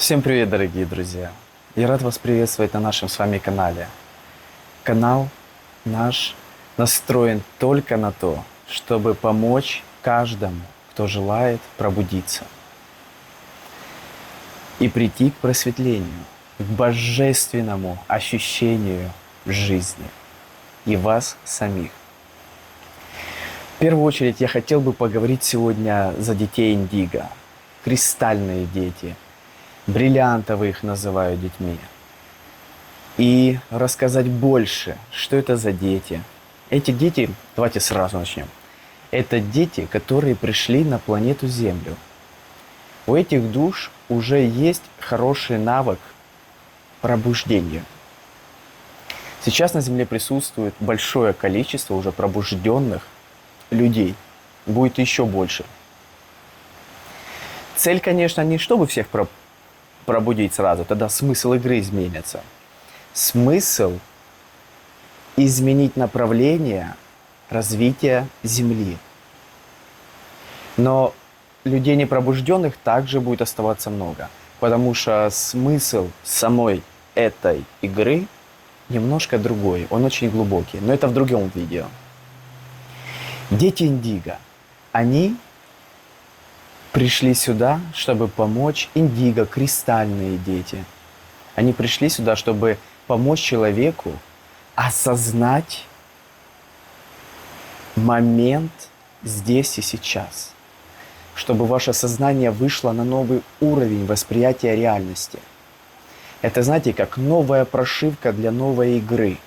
Всем привет, дорогие друзья! Я рад вас приветствовать на нашем с вами канале. Канал наш настроен только на то, чтобы помочь каждому, кто желает пробудиться и прийти к просветлению, к божественному ощущению жизни и вас самих. В первую очередь я хотел бы поговорить сегодня за детей индиго, кристальные дети, бриллиантовые их называют детьми. И рассказать больше, что это за дети. Эти дети, давайте сразу начнем. Это дети, которые пришли на планету Землю. У этих душ уже есть хороший навык пробуждения. Сейчас на Земле присутствует большое количество уже пробужденных людей. Будет еще больше. Цель, конечно, не чтобы всех пробудить сразу, тогда смысл игры изменится. Смысл изменить направление развития Земли. Но людей непробужденных также будет оставаться много, потому что смысл самой этой игры немножко другой, он очень глубокий, но это в другом видео. Дети индиго, они пришли сюда, чтобы помочь индиго, кристальные дети. Они пришли сюда, чтобы помочь человеку осознать момент здесь и сейчас. Чтобы ваше сознание вышло на новый уровень восприятия реальности. Это, знаете, как новая прошивка для новой игры.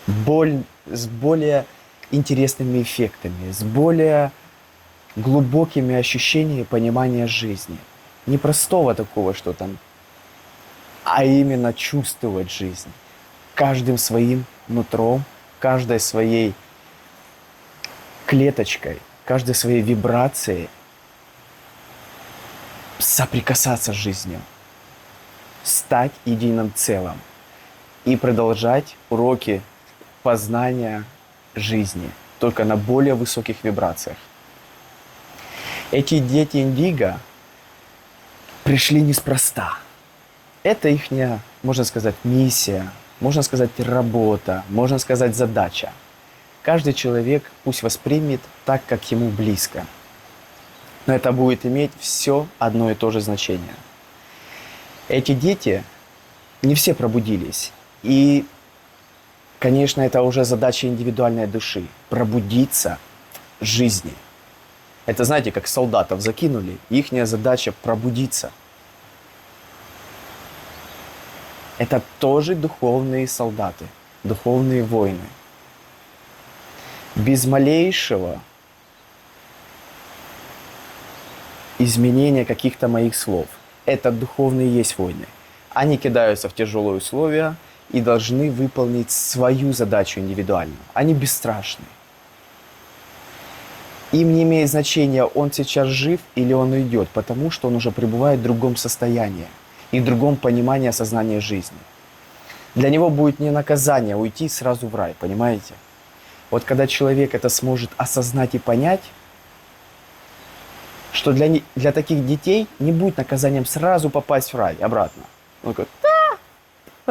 С более интересными эффектами, с более глубокими ощущениями понимания жизни. Не простого такого, что там, а именно чувствовать жизнь. Каждым своим нутром, каждой своей клеточкой, каждой своей вибрацией соприкасаться с жизнью. Стать единым целым. И продолжать уроки познания жизни. Только на более высоких вибрациях. Эти дети индиго пришли неспроста. Это их, можно сказать, миссия, можно сказать, работа, можно сказать, задача. Каждый человек пусть воспримет так, как ему близко. Но это будет иметь все одно и то же значение. Эти дети не все пробудились. И, конечно, это уже задача индивидуальной души. Пробудиться жизни. Это, знаете, как солдатов закинули, ихняя задача пробудиться. Это тоже духовные солдаты, духовные воины. Без малейшего изменения каких-то моих слов. Это духовные есть воины. Они кидаются в тяжелые условия и должны выполнить свою задачу индивидуально. Они бесстрашны. Им не имеет значения, он сейчас жив или он уйдет, потому что он уже пребывает в другом состоянии и в другом понимании осознания жизни. Для него будет не наказание уйти сразу в рай, понимаете? Вот когда человек это сможет осознать и понять, что для таких детей не будет наказанием сразу попасть в рай обратно. Он говорит, да,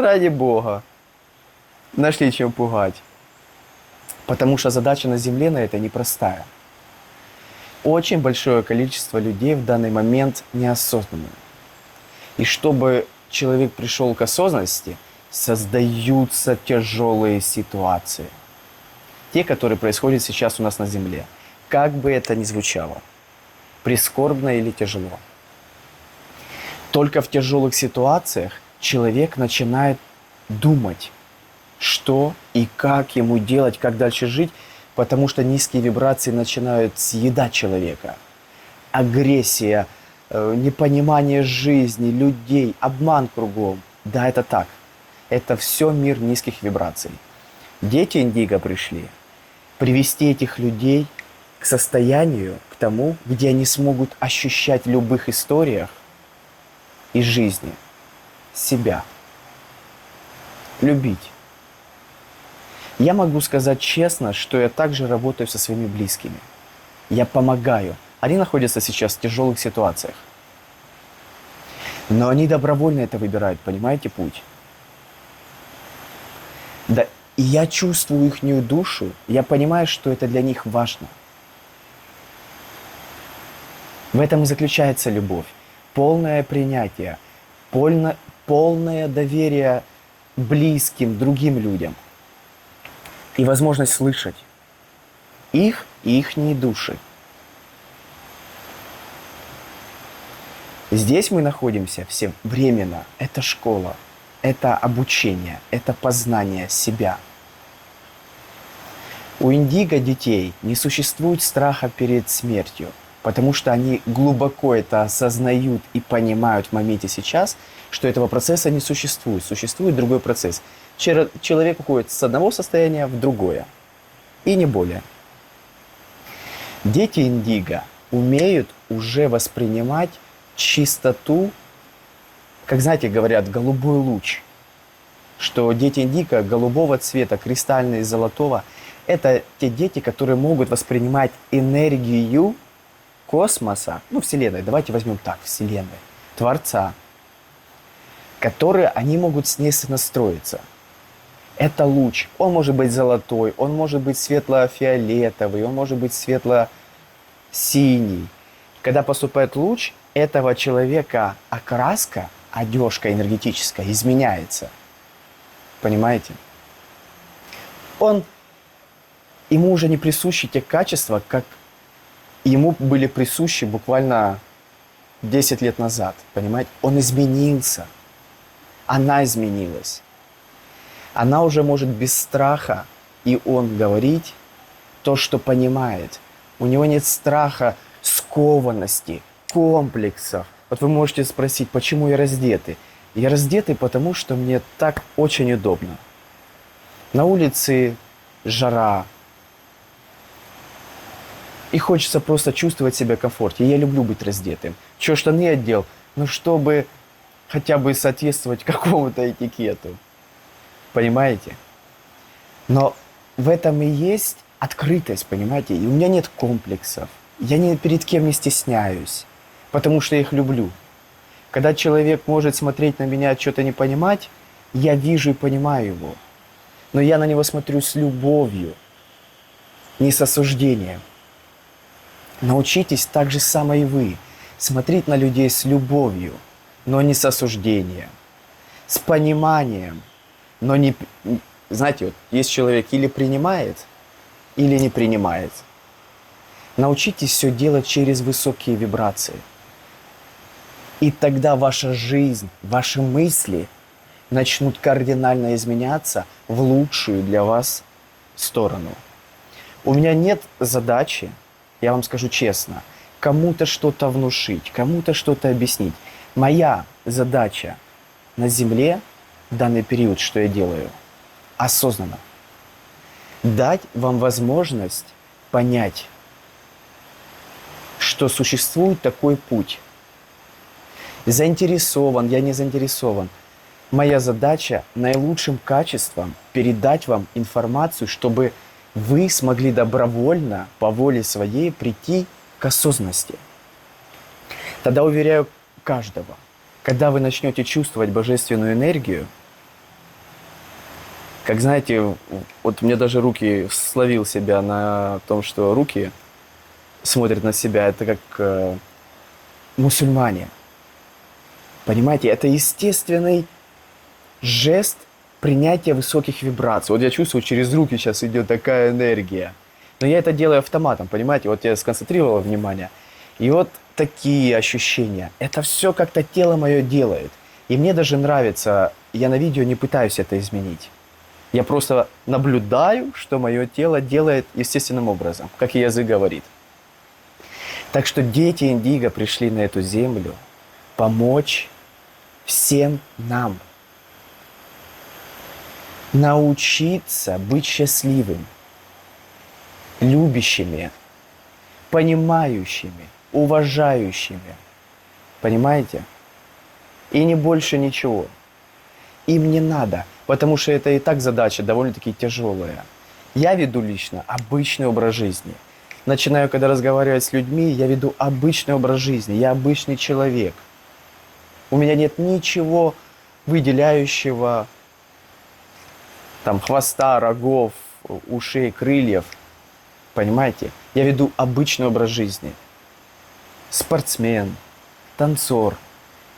ради Бога, нашли чем пугать. Потому что задача на земле на это непростая. Очень большое количество людей в данный момент неосознанны. И чтобы человек пришел к осознанности, создаются тяжелые ситуации. Те, которые происходят сейчас у нас на Земле. Как бы это ни звучало. Прискорбно или тяжело. Только в тяжелых ситуациях человек начинает думать, что и как ему делать, как дальше жить, потому что низкие вибрации начинают съедать человека. Агрессия, непонимание жизни, людей, обман кругом. Да, это так. Это все мир низких вибраций. Дети индиго пришли привести этих людей к состоянию, к тому, где они смогут ощущать в любых историях из жизни себя. Любить. Я могу сказать честно, что я также работаю со своими близкими. Я помогаю. Они находятся сейчас в тяжелых ситуациях. Но они добровольно это выбирают, понимаете, путь? Да, и я чувствую ихнюю душу, я понимаю, что это для них важно. В этом и заключается любовь. Полное принятие, полное доверие близким, другим людям. И возможность слышать их и ихние души. Здесь мы находимся все временно. Это школа, это обучение, это познание себя. У индиго детей не существует страха перед смертью, потому что они глубоко это осознают и понимают в моменте сейчас, что этого процесса не существует. Существует другой процесс. Человек уходит с одного состояния в другое. И не более. Дети индиго умеют уже воспринимать чистоту, как, знаете, говорят, голубой луч. Что дети индиго голубого цвета, кристального и золотого – это те дети, которые могут воспринимать энергию космоса, ну, Вселенной, давайте возьмем так, Вселенной, Творца, которые они могут с ней сонастроиться. Это луч. Он может быть золотой, он может быть светло-фиолетовый, он может быть светло-синий. Когда поступает луч, этого человека окраска, одежка энергетическая изменяется. Понимаете? Ему уже не присущи те качества, как ему были присущи буквально 10 лет назад. Понимаете? Он изменился. Она изменилась. Она уже может без страха, и он говорить то, что понимает. У него нет страха, скованности, комплексов. Вот вы можете спросить, почему я раздетый? Я раздетый, потому что мне так очень удобно. На улице жара. И хочется просто чувствовать себя в комфорте. Я люблю быть раздетым. Чё, штаны одел? Ну, чтобы хотя бы соответствовать какому-то этикету. Понимаете? Но в этом и есть открытость, понимаете? И у меня нет комплексов. Я ни перед кем не стесняюсь, потому что я их люблю. Когда человек может смотреть на меня, что-то не понимать, я вижу и понимаю его. Но я на него смотрю с любовью, не с осуждением. Научитесь так же само и вы смотреть на людей с любовью, но не с осуждением, с пониманием, но не... Знаете, вот есть человек или принимает, или не принимает. Научитесь все делать через высокие вибрации. И тогда ваша жизнь, ваши мысли начнут кардинально изменяться в лучшую для вас сторону. У меня нет задачи, я вам скажу честно, кому-то что-то внушить, кому-то что-то объяснить. Моя задача на Земле в данный период, что я делаю, осознанно. Дать вам возможность понять, что существует такой путь. Заинтересован, я не заинтересован. Моя задача наилучшим качеством передать вам информацию, чтобы вы смогли добровольно, по воле своей, прийти к осознанности. Тогда уверяю каждого, когда вы начнете чувствовать божественную энергию, как знаете, вот мне даже руки словил себя на том, что руки смотрят на себя, это как мусульмане. Понимаете, это естественный жест принятия высоких вибраций. Вот я чувствую, через руки сейчас идет такая энергия. Но я это делаю автоматом, понимаете? Вот я сконцентрировал внимание. И вот такие ощущения. Это все как-то тело мое делает. И мне даже нравится, я на видео не пытаюсь это изменить. Я просто наблюдаю, что мое тело делает естественным образом, как и язык говорит. Так что дети индиго пришли на эту землю помочь всем нам. Научиться быть счастливым, любящими, понимающими, уважающими. Понимаете? И не больше ничего. Им не надо, потому что это и так задача довольно-таки тяжелая. Я веду лично обычный образ жизни. Начинаю, когда разговаривать с людьми, я веду обычный образ жизни. Я обычный человек. У меня нет ничего выделяющего, там, хвоста, рогов, ушей, крыльев. Понимаете? Я веду обычный образ жизни. Спортсмен, танцор.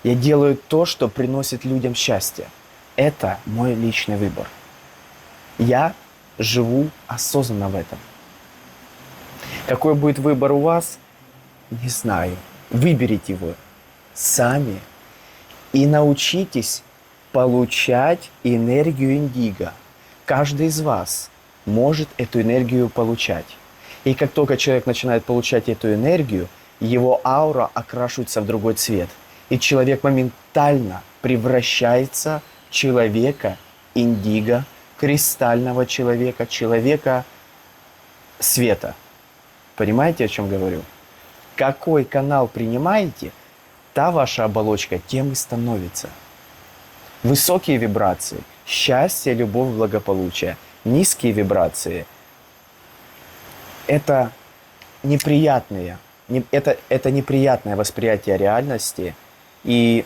Я делаю то, что приносит людям счастье. Это мой личный выбор. Я живу осознанно в этом. Какой будет выбор у вас, не знаю. Выберите его сами и научитесь получать энергию индиго. Каждый из вас может эту энергию получать. И как только человек начинает получать эту энергию, его аура окрашивается в другой цвет. И человек моментально превращается в человека индиго, кристального человека, человека света. Понимаете, о чем говорю? Какой канал принимаете, та ваша оболочка тем и становится. Высокие вибрации – счастье, любовь, благополучие. Низкие вибрации – это неприятное восприятие реальности и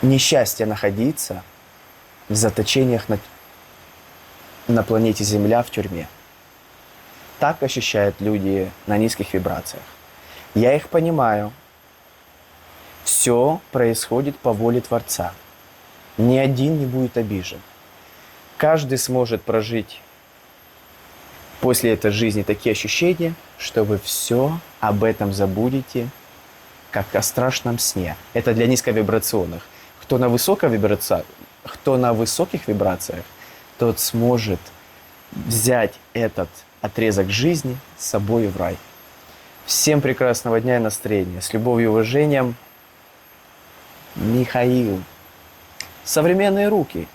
несчастье находиться в заточениях на планете Земля в тюрьме. Так ощущают люди на низких вибрациях. Я их понимаю. Все происходит по воле Творца. Ни один не будет обижен. Каждый сможет прожить после этой жизни такие ощущения, что вы все об этом забудете, как о страшном сне. Это для низковибрационных. Кто на высоких вибрациях, тот сможет взять этот отрезок жизни с собой в рай. Всем прекрасного дня и настроения. С любовью и уважением, Михаил. Современные руки.